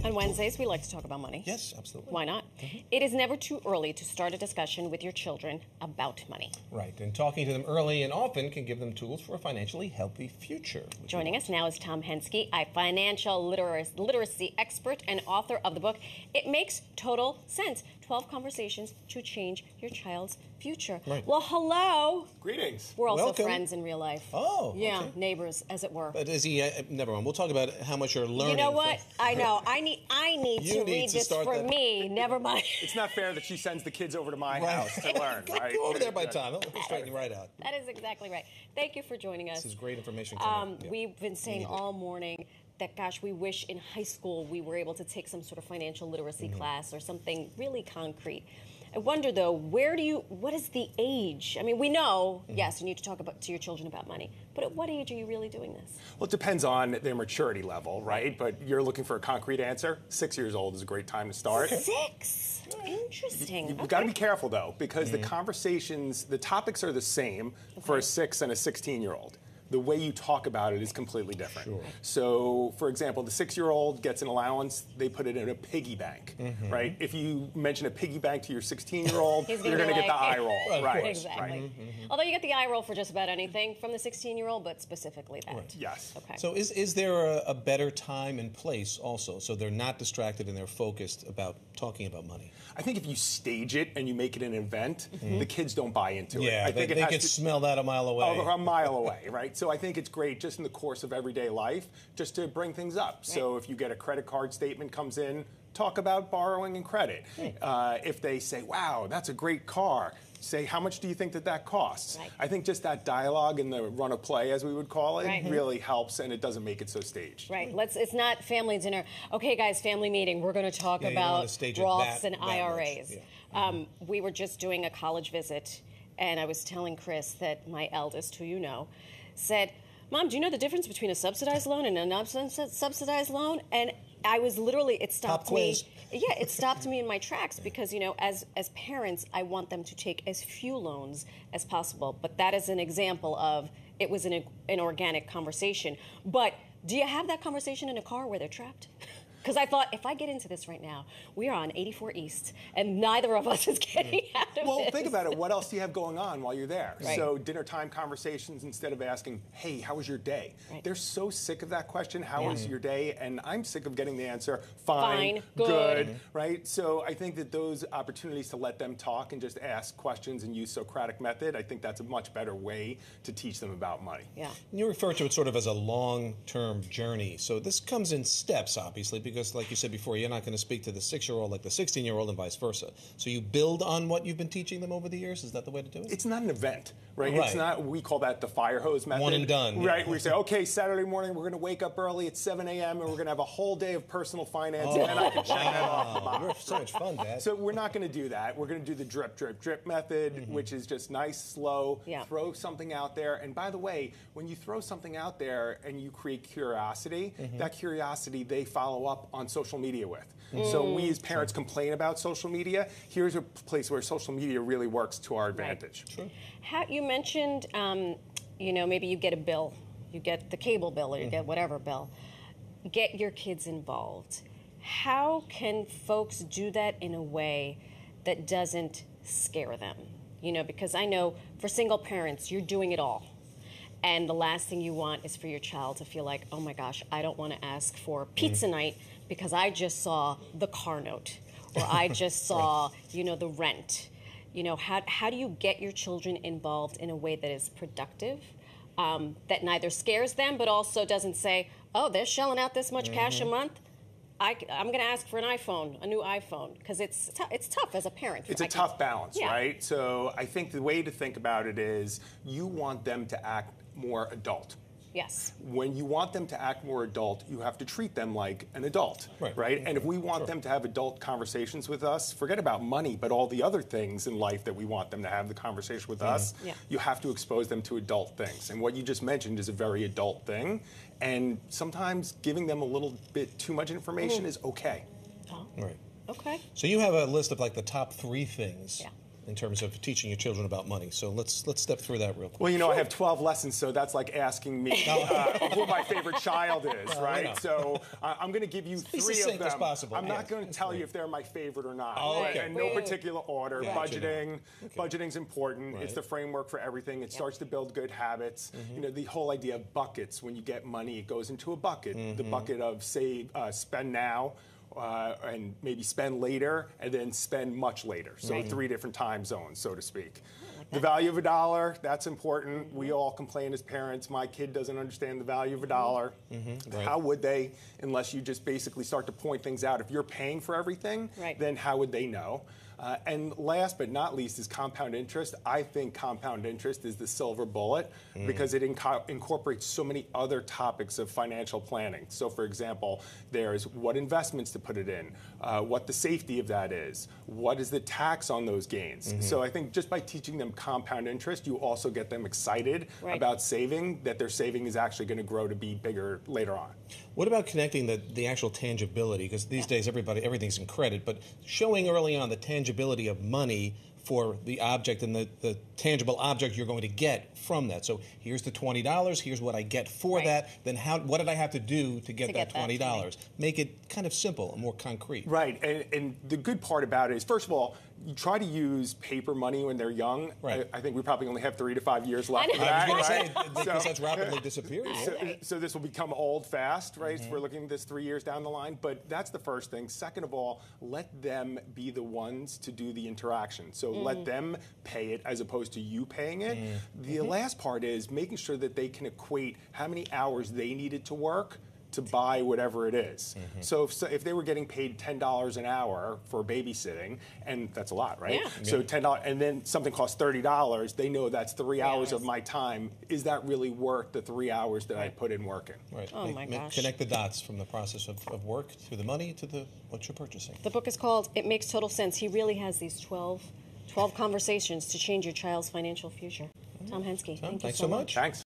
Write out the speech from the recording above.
On Wednesdays, we like to talk about money. Yes, absolutely. Why not? It is never too early to start a discussion with your children about money. Right, and talking to them early and often can give them tools for a financially healthy future. Joining us now is Tom Henske, a financial literacy expert and author of the book, It Makes Total Sense, 12 Conversations to Change Your Child's Future. Right. Well, hello. Greetings. We're also Welcome. friends in real life. Oh, yeah, okay. neighbors, as it were. But is he, never mind, we'll talk about how much you're learning. You know what? I know. I need You to need read to this start for that. me. Never mind. It's not fair that she sends the kids over to my Right. house to learn, right? Go over there by time. We'll straighten you right out. That is exactly right. Thank you for joining us. This is great information coming. Yeah. We've been saying all morning that, gosh, we wish in high school we were able to take some sort of financial literacy class or something really concrete. I wonder, though, what is the age? I mean, we know, yes, you need to talk to your children about money, but at what age are you really doing this? Well, it depends on their maturity level, right? But you're looking for a concrete answer. 6 years old is a great time to start. 6? Interesting. You've got to be careful, though, because the conversations, the topics are the same for a 6 and a 16-year-old. The way you talk about it is completely different. Sure. So, for example, the 6-year-old gets an allowance, they put it in a piggy bank, right? If you mention a piggy bank to your 16-year-old, you're going to get the eye roll, right? Exactly. Right. Although you get the eye roll for just about anything from the 16-year-old, but specifically that. Right. Yes. Okay. So is there a better time and place also, so they're not distracted and they're focused about talking about money? I think if you stage it and you make it an event, the kids don't buy into it. Yeah, I think they can smell that a mile away. Oh, a mile away, right? So I think it's great just in the course of everyday life just to bring things up. Right. So if you get a credit card statement comes in, talk about borrowing and credit. Right. If they say, wow, that's a great car, say, how much do you think that costs? Right. I think just that dialogue and the run of play, as we would call it, really helps, and it doesn't make it so staged. Right. It's not family dinner. Okay, guys, family meeting. We're going to talk about Roths and IRAs. Yeah. We were just doing a college visit, and I was telling Chris that my eldest, who you know, said, Mom, do you know the difference between a subsidized loan and a non-subsidized loan? And I was literally, it stopped me. Yeah, it stopped me in my tracks because, you know, as parents, I want them to take as few loans as possible. But that is an example of it was an organic conversation. But do you have that conversation in a car where they're trapped? Because I thought, if I get into this right now, we are on 84 East, and neither of us is getting out of this. Well, think about it. What else do you have going on while you're there? Right. So dinner time conversations instead of asking, hey, how was your day? Right. They're so sick of that question, how was your day? And I'm sick of getting the answer, fine, good, right? So I think that those opportunities to let them talk and just ask questions and use Socratic method, I think that's a much better way to teach them about money. Yeah. You refer to it sort of as a long-term journey. So this comes in steps, obviously, because like you said before, you're not going to speak to the 6-year-old like the 16-year-old and vice versa. So you build on what you've been teaching them over the years? Is that the way to do it? It's not an event, right? It's not, we call that the fire hose method. One and done. Right, we say, okay, Saturday morning, we're going to wake up early at 7 a.m. and we're going to have a whole day of personal finance, and then I can check that off the box. You're so much fun, Dad. So we're not going to do that. We're going to do the drip, drip, drip method, which is just nice, slow, throw something out there. And by the way, when you throw something out there and you create curiosity, that curiosity they follow up on social media with. So we as parents complain about social media. Here's a place where social media really works to our advantage. True. You mentioned, you know, maybe you get a bill. You get the cable bill or you get whatever bill. Get your kids involved. How can folks do that in a way that doesn't scare them? You know, because I know for single parents, you're doing it all. And the last thing you want is for your child to feel like, oh my gosh, I don't want to ask for pizza night because I just saw the car note or I just saw, you know, the rent. You know, how do you get your children involved in a way that is productive, that neither scares them but also doesn't say, oh, they're shelling out this much cash a month? I'm going to ask for an iPhone, a new iPhone, because it's tough as a parent. It's a tough balance, right? So I think the way to think about it is you want them to act more adult. Yes. When you want them to act more adult, you have to treat them like an adult, right? And if we want them to have adult conversations with us, forget about money, but all the other things in life that we want them to have the conversation with us, you have to expose them to adult things. And what you just mentioned is a very adult thing. And sometimes giving them a little bit too much information is okay. Oh. Right. Okay. So you have a list of like the top 3 things in terms of teaching your children about money. So let's step through that real quick. Well, you know, I have 12 lessons, so that's like asking me who my favorite child is, right? So I'm going to give you three of succinct them. as possible. I'm not going to tell you if they're my favorite or not. Oh, okay. In no particular order. Gotcha. Budgeting's important. Right. It's the framework for everything. It starts to build good habits. You know, the whole idea of buckets. When you get money, it goes into a bucket. The bucket of save, spend now, and maybe spend later, and then spend much later. So 3 different time zones, so to speak. The value of a dollar, that's important. We all complain as parents, my kid doesn't understand the value of a dollar. Right. How would they, unless you just basically start to point things out? If you're paying for everything, then how would they know? And last but not least is compound interest. I think compound interest is the silver bullet because it incorporates so many other topics of financial planning. So, for example, there's what investments to put it in, what the safety of that is, what is the tax on those gains. So I think just by teaching them compound interest, you also get them excited about saving, that their saving is actually going to grow to be bigger later on. What about connecting the actual tangibility? Because these days everything's in credit, but showing early on the tangibility of money for the object and the tangible object you're going to get from that. So here's the $20. Here's what I get for that. Then what did I have to do to get that $20? Make it kind of simple and more concrete. Right. And the good part about it is, first of all, you try to use paper money when they're young. Right. I think we probably only have 3 to 5 years left of that. I was going to right? say, because that's rapidly disappearing. So this will become old fast, right? So we're looking at this 3 years down the line. But that's the first thing. Second of all, let them be the ones to do the interaction. So let them pay it as opposed to you paying it. The last part is making sure that they can equate how many hours they needed to work to buy whatever it is. So if they were getting paid $10 an hour for babysitting, and that's a lot, right? So $10, and then something costs $30, they know that's 3 hours of my time. Is that really worth the 3 hours that I put in working? Right. Oh my gosh. Connect the dots from the process of work to the money to what you're purchasing. The book is called It Makes Total Sense. He really has these 12 conversations to change your child's financial future. Tom Henske, thank you Thanks so much. Thanks.